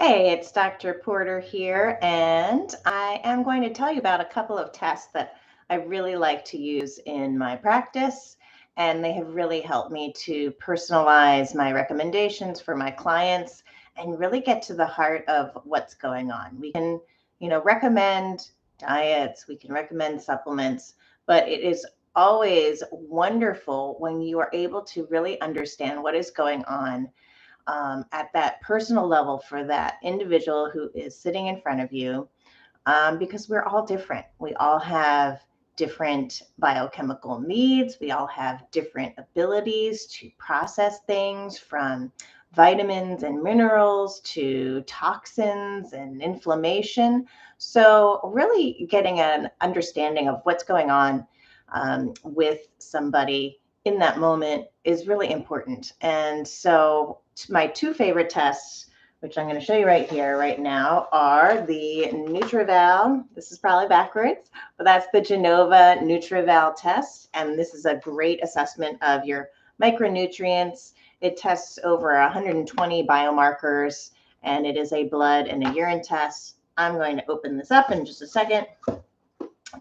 Hey, it's Dr. Porter here, and I am going to tell you about a couple of tests that I really like to use in my practice, and they have really helped me to personalize my recommendations for my clients and really get to the heart of what's going on. We can, recommend diets, we can recommend supplements, but it is always wonderful when you are able to really understand what is going on at that personal level for that individual who is sitting in front of you, because we're all different. We all have different biochemical needs. We all have different abilities to process things from vitamins and minerals to toxins and inflammation. So, really getting an understanding of what's going on with somebody in that moment is really important. And so, my two favorite tests, which I'm going to show you right here, right now, are the Nutreval. This is probably backwards, but that's the Genova Nutreval test. And this is a great assessment of your micronutrients. It tests over 120 biomarkers, and it is a blood and a urine test. I'm going to open this up in just a second.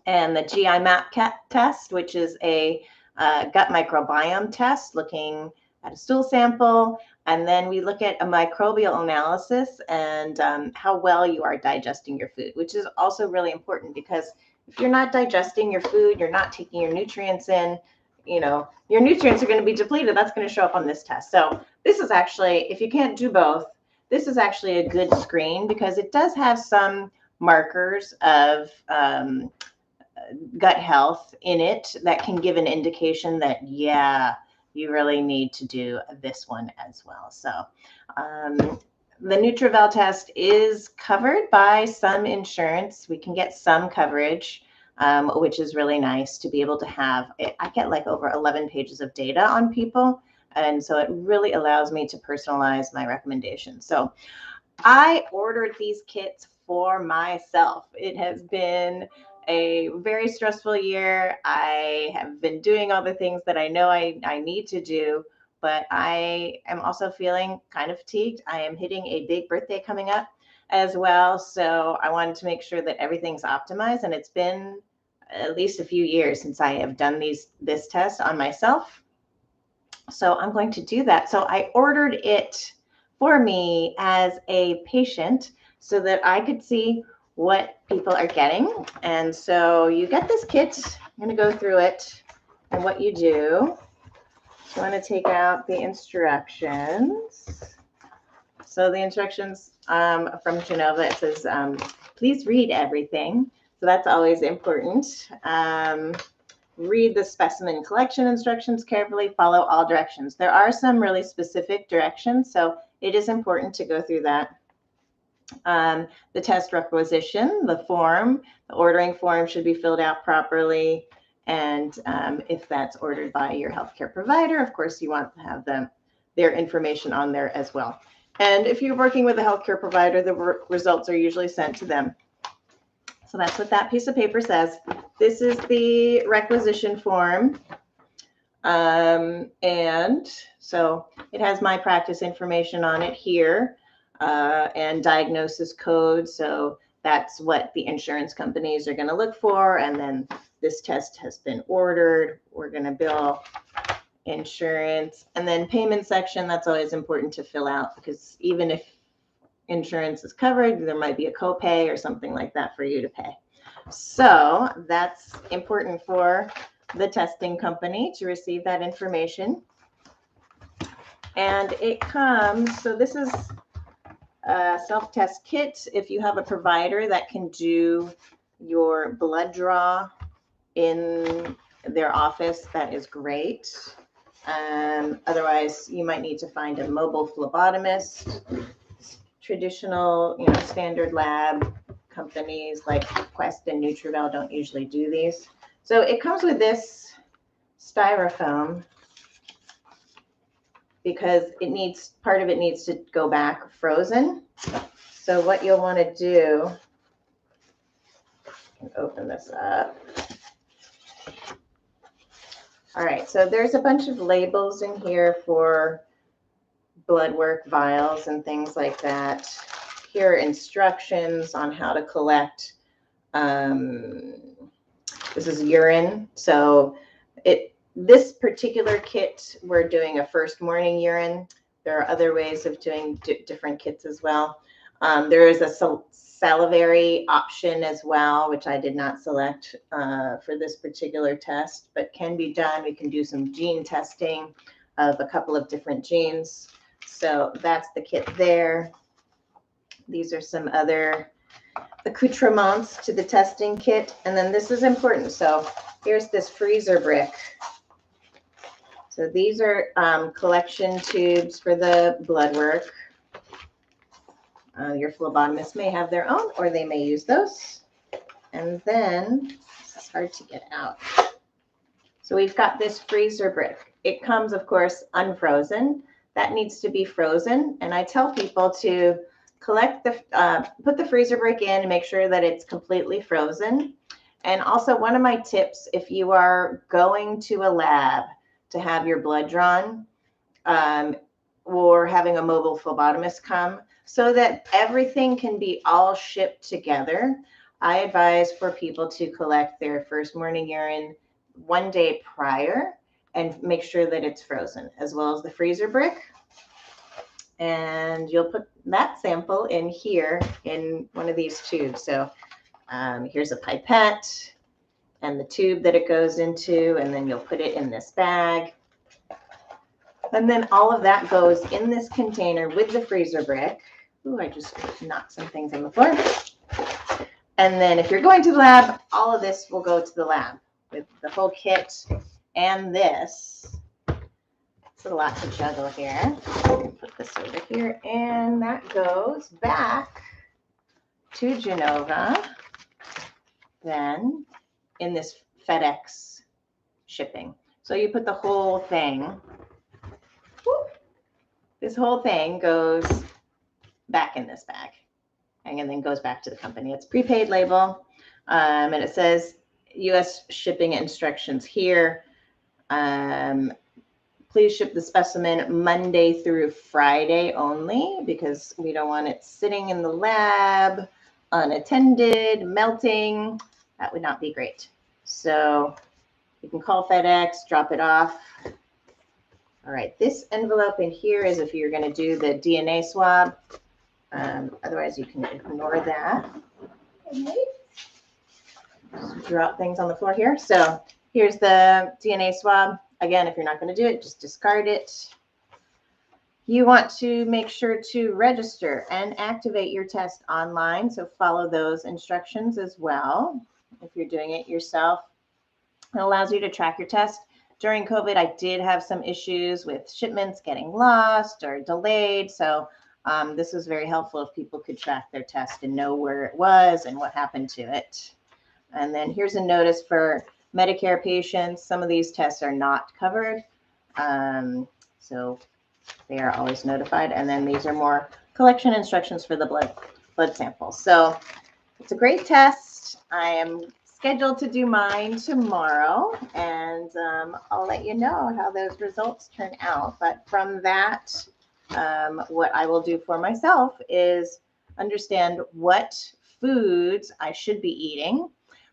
And the GI map test, which is a gut microbiome test looking at a stool sample. And then we look at a microbial analysis and how well you are digesting your food, which is also really important because if you're not digesting your food, you're not taking your nutrients in, your nutrients are going to be depleted. That's going to show up on this test. So this is actually, if you can't do both, this is actually a good screen because it does have some markers of gut health in it that can give an indication that, yeah, you really need to do this one as well. So the Nutreval test is covered by some insurance. We can get some coverage, which is really nice to be able to have. I get like over 11 pages of data on people. And so it really allows me to personalize my recommendations. So I ordered these kits for myself. It has been a very stressful year. I have been doing all the things that I know I need to do, but I am also feeling kind of fatigued. I am hitting a big birthday coming up as well. So I wanted to make sure that everything's optimized. And it's been at least a few years since I have done this test on myself. So I'm going to do that. So I ordered it for me as a patient so that I could see what people are getting. And so you get this kit. I'm going to go through it and what you do. So I'm going to take out the instructions. So the instructions from Genova, it says, please read everything. So that's always important. Read the specimen collection instructions carefully, follow all directions. There are some really specific directions, so it is important to go through that. The test requisition, the form, the ordering form should be filled out properly. And if that's ordered by your healthcare provider, of course, you want to have their information on there as well. And if you're working with a healthcare provider, the results are usually sent to them. So that's what that piece of paper says. This is the requisition form. And so it has my practice information on it here and diagnosis code. So that's what the insurance companies are going to look for. And then this test has been ordered. We're going to bill insurance. And then payment section, that's always important to fill out because even if insurance is covered, there might be a copay or something like that for you to pay. So that's important for the testing company to receive that information. And it comes, so this is a self-test kit. If you have a provider that can do your blood draw in their office, that is great. Otherwise, you might need to find a mobile phlebotomist. Traditional, standard lab companies like Quest and Nutreval don't usually do these. So it comes with this styrofoam because part of it needs to go back frozen. So what you'll want to do, I can open this up. All right, so there's a bunch of labels in here for blood work vials and things like that. here are instructions on how to collect. This is urine. So this particular kit, we're doing a first morning urine. There are other ways of doing different kits as well. There is a salivary option as well, which I did not select for this particular test, but can be done. We can do some gene testing of a couple of different genes. So that's the kit there. These are some other accoutrements to the testing kit. And then this is important. So here's this freezer brick. So these are collection tubes for the blood work. Your phlebotomist may have their own, or they may use those. And then, it's hard to get out. So we've got this freezer brick. It comes, of course, unfrozen. That needs to be frozen. And I tell people to collect put the freezer brick in and make sure that it's completely frozen. And also, one of my tips, if you are going to a lab to have your blood drawn, or having a mobile phlebotomist come, so that everything can be all shipped together, I advise for people to collect their first morning urine one day prior and make sure that it's frozen, as well as the freezer brick. And you'll put that sample in here in one of these tubes. So here's a pipette and the tube that it goes into, and then you'll put it in this bag. And then all of that goes in this container with the freezer brick. Ooh, I just knocked some things on the floor. And then if you're going to the lab, all of this will go to the lab with the whole kit and this. It's a lot to juggle here. Put this over here, and that goes back to Genova then in this FedEx shipping. So you put the whole thing, whoop, this whole thing goes back in this bag and then goes back to the company. It's prepaid label, and it says U.S. shipping instructions here. Please ship the specimen Monday through Friday only, because we don't want it sitting in the lab unattended, melting. That would not be great. So you can call FedEx, drop it off. All right, this envelope in here is if you're going to do the DNA swab. Otherwise, you can ignore that. Okay. Just drop things on the floor here. So here's the DNA swab. Again, if you're not going to do it, just discard it. You want to make sure to register and activate your test online. So follow those instructions as well. If you're doing it yourself, it allows you to track your test. During COVID, I did have some issues with shipments getting lost or delayed. So this was very helpful if people could track their test and know where it was and what happened to it. And then here's a notice for Medicare patients. Some of these tests are not covered. So they are always notified. And then these are more collection instructions for the blood samples. So it's a great test. I am scheduled to do mine tomorrow, and I'll let you know how those results turn out. But from that, what I will do for myself is understand what foods I should be eating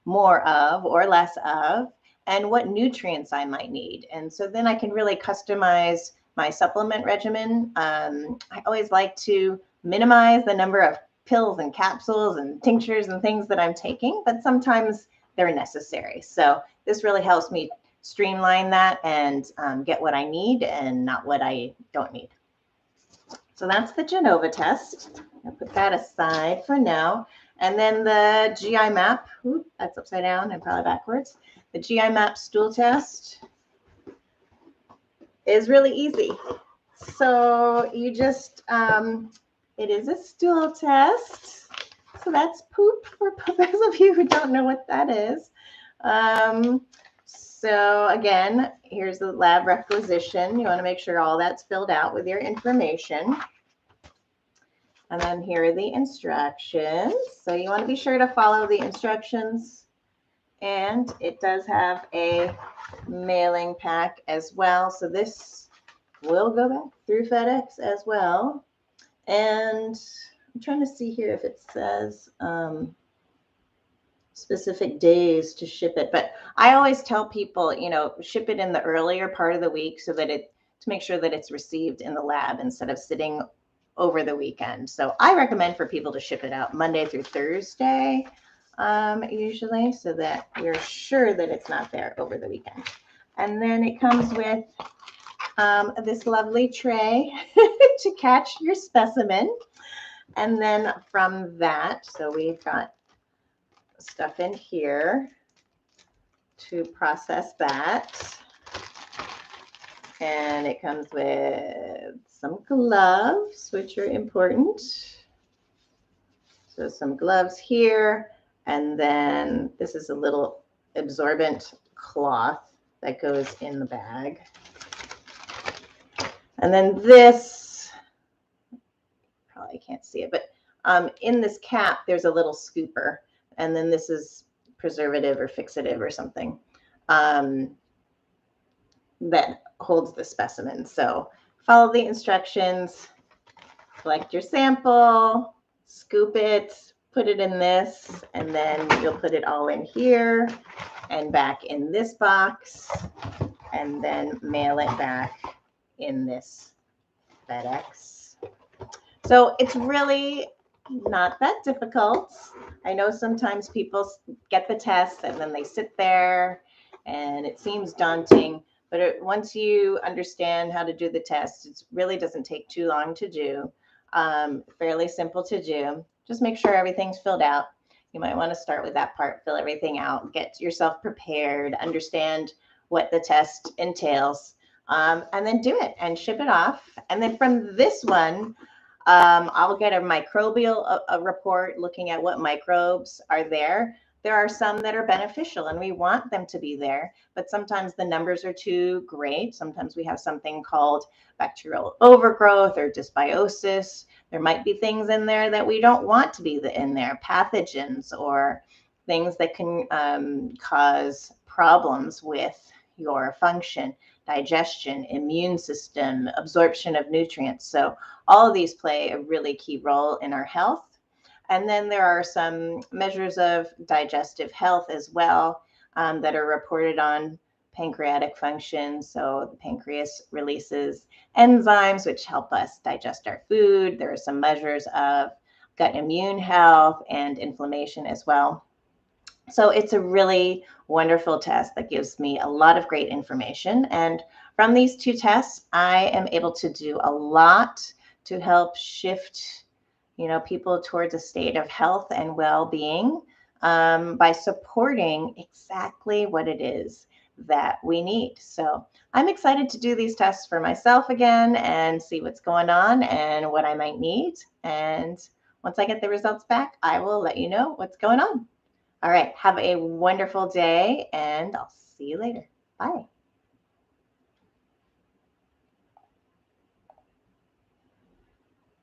more of or less of, and what nutrients I might need. And so then I can really customize my supplement regimen. I always like to minimize the number of pills and capsules and tinctures and things that I'm taking, but sometimes they're necessary. So this really helps me streamline that and get what I need and not what I don't need. So that's the Genova test. I'll put that aside for now. And then the GI map, oops, that's upside down and probably backwards. The GI map stool test is really easy. So you just, it is a stool test. So that's poop for those of you who don't know what that is. So again, here's the lab requisition. You want to make sure all that's filled out with your information. And then here are the instructions. So you want to be sure to follow the instructions. And it does have a mailing pack as well. So this will go back through FedEx as well. And I'm trying to see here if it says specific days to ship it, but I always tell people, ship it in the earlier part of the week so that to make sure that it's received in the lab instead of sitting over the weekend. So I recommend for people to ship it out Monday through Thursday, usually, so that we're sure that it's not there over the weekend. And then it comes with this lovely tray to catch your specimen. And then from that, so we've got stuff in here to process that. And it comes with some gloves, which are important. So some gloves here. And then this is a little absorbent cloth that goes in the bag. And then this, probably can't see it, but in this cap, there's a little scooper. And then this is preservative or fixative or something that holds the specimen. So follow the instructions, collect your sample, scoop it, put it in this, and then you'll put it all in here and back in this box, and then mail it back in this FedEx. So it's really not that difficult. I know sometimes people get the test and then they sit there and it seems daunting, but once you understand how to do the test, it really doesn't take too long to do. Fairly simple to do. Just make sure everything's filled out. You might want to start with that part, fill everything out, get yourself prepared, understand what the test entails, and then do it and ship it off. And then from this one, I'll get a microbial report looking at what microbes are there. There are some that are beneficial and we want them to be there, but sometimes the numbers are too great. Sometimes we have something called bacterial overgrowth or dysbiosis. There might be things in there that we don't want to be in there, pathogens or things that can cause problems with your function, digestion, immune system, absorption of nutrients. So all of these play a really key role in our health. And then there are some measures of digestive health as well that are reported on pancreatic function. So the pancreas releases enzymes which help us digest our food. There are some measures of gut immune health and inflammation as well. So it's a really wonderful test that gives me a lot of great information. And from these two tests, I am able to do a lot to help shift, people towards a state of health and well-being by supporting exactly what it is that we need. So I'm excited to do these tests for myself again and see what's going on and what I might need. And once I get the results back, I will let you know what's going on. All right, have a wonderful day and I'll see you later. Bye.